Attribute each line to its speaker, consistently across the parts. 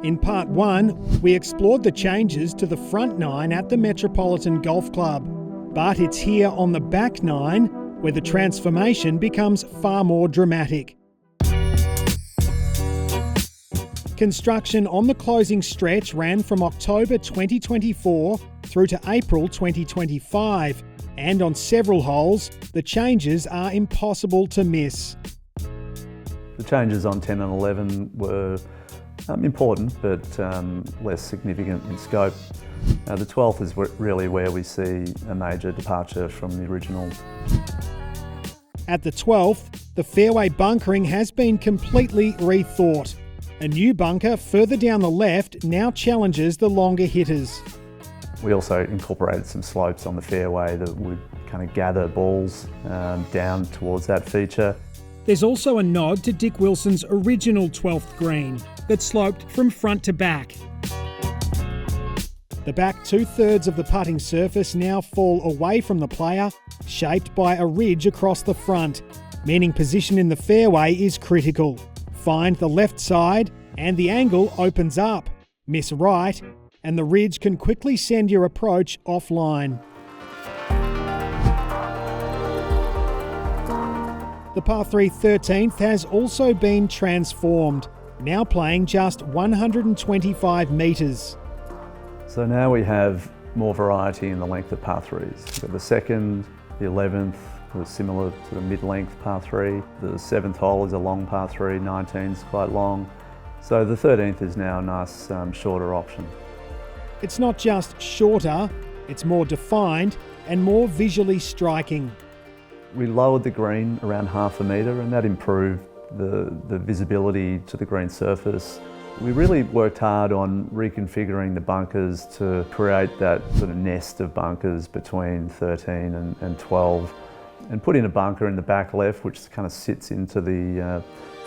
Speaker 1: In part 1, we explored the changes to the front 9 at the Metropolitan Golf Club. But it's here on the back 9 where the transformation becomes far more dramatic. Construction on the closing stretch ran from October 2024 through to April 2025, and on several holes, the changes are impossible to miss.
Speaker 2: The changes on 10 and 11 were important, but less significant in scope. The 12th is really where we see a major departure from the original.
Speaker 1: At the 12th, the fairway bunkering has been completely rethought. A new bunker further down the left now challenges the longer hitters.
Speaker 2: We also incorporated some slopes on the fairway that would kind of gather balls down towards that feature.
Speaker 1: There's also a nod to Dick Wilson's original 12th green that sloped from front to back. The back 2/3 of the putting surface now fall away from the player, shaped by a ridge across the front, meaning position in the fairway is critical. Find the left side and the angle opens up. Miss right and the ridge can quickly send your approach offline. The par 3 13th has also been transformed, now playing just 125 metres.
Speaker 2: So now we have more variety in the length of par 3s. We've got the 2nd, the 11th, was similar to the mid-length par 3. The 7th hole is a long par 3, 19's quite long. So the 13th is now a nice shorter option.
Speaker 1: It's not just shorter, it's more defined and more visually striking.
Speaker 2: We lowered the green around half a metre and that improved the visibility to the green surface. We really worked hard on reconfiguring the bunkers to create that sort of nest of bunkers between 13 and 12 and put in a bunker in the back left which kind of sits into the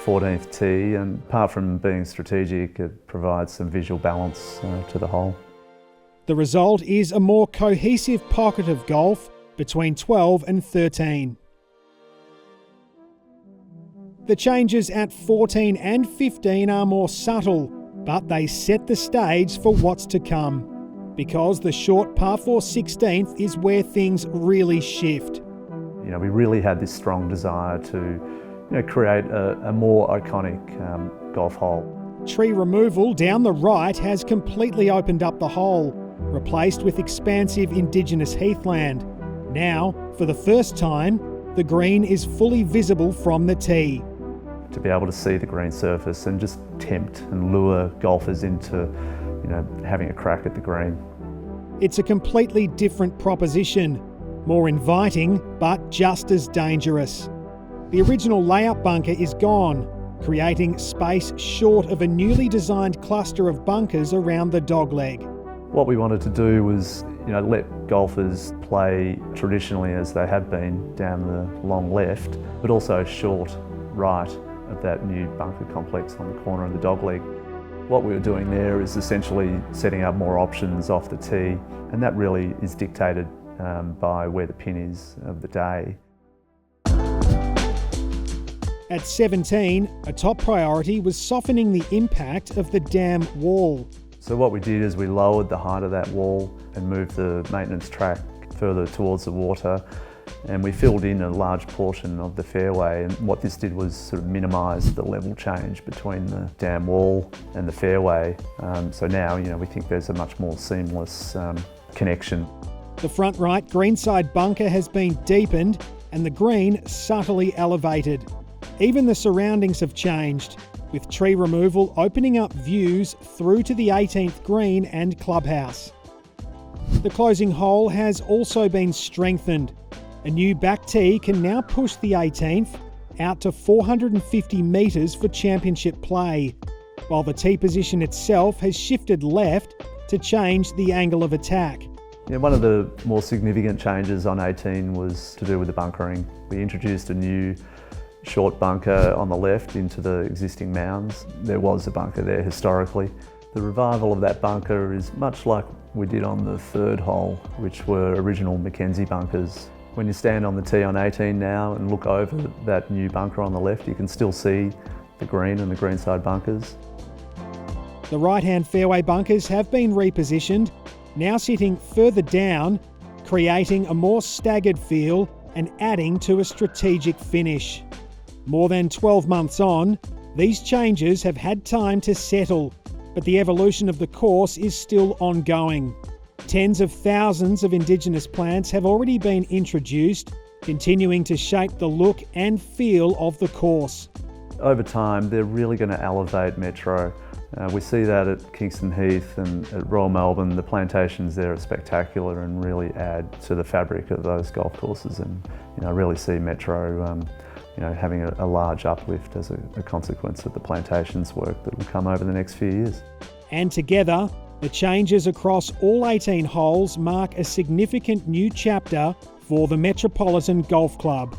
Speaker 2: 14th tee, and apart from being strategic, it provides some visual balance to the hole.
Speaker 1: The result is a more cohesive pocket of golf between 12 and 13. The changes at 14 and 15 are more subtle, but they set the stage for what's to come. Because the short par 4 16th is where things really shift.
Speaker 2: You know, we really had this strong desire to create a more iconic golf hole.
Speaker 1: Tree removal down the right has completely opened up the hole, replaced with expansive indigenous heathland. Now, for the first time, the green is fully visible from the tee.
Speaker 2: To be able to see the green surface and just tempt and lure golfers into, having a crack at the green.
Speaker 1: It's a completely different proposition, more inviting, but just as dangerous. The original layup bunker is gone, creating space short of a newly designed cluster of bunkers around the dogleg.
Speaker 2: What we wanted to do was, let golfers play traditionally as they have been down the long left, but also short right of that new bunker complex on the corner of the dogleg. What we were doing there is essentially setting up more options off the tee, and that really is dictated by where the pin is of the day.
Speaker 1: At 17, a top priority was softening the impact of the dam wall.
Speaker 2: So what we did is we lowered the height of that wall and moved the maintenance track further towards the water, and we filled in a large portion of the fairway, and what this did was sort of minimise the level change between the dam wall and the fairway. So now we think there's a much more seamless connection.
Speaker 1: The front right greenside bunker has been deepened and the green subtly elevated. Even the surroundings have changed, with tree removal opening up views through to the 18th green and clubhouse. The closing hole has also been strengthened. A new back tee can now push the 18th out to 450 metres for championship play, while the tee position itself has shifted left to change the angle of attack.
Speaker 2: One of the more significant changes on 18 was to do with the bunkering. We introduced a new short bunker on the left into the existing mounds. There was a bunker there historically. The revival of that bunker is much like we did on the 3rd hole, which were original Mackenzie bunkers. When you stand on the tee on 18 now and look over that new bunker on the left, you can still see the green and the greenside bunkers.
Speaker 1: The right-hand fairway bunkers have been repositioned, now sitting further down, creating a more staggered feel and adding to a strategic finish. More than 12 months on, these changes have had time to settle, but the evolution of the course is still ongoing. Tens of thousands of Indigenous plants have already been introduced, continuing to shape the look and feel of the course.
Speaker 2: Over time, they're really going to elevate Metro. We see that at Kingston Heath and at Royal Melbourne. The plantations there are spectacular and really add to the fabric of those golf courses, and really see Metro having a large uplift as a consequence of the plantations work that will come over the next few years.
Speaker 1: And together, the changes across all 18 holes mark a significant new chapter for the Metropolitan Golf Club.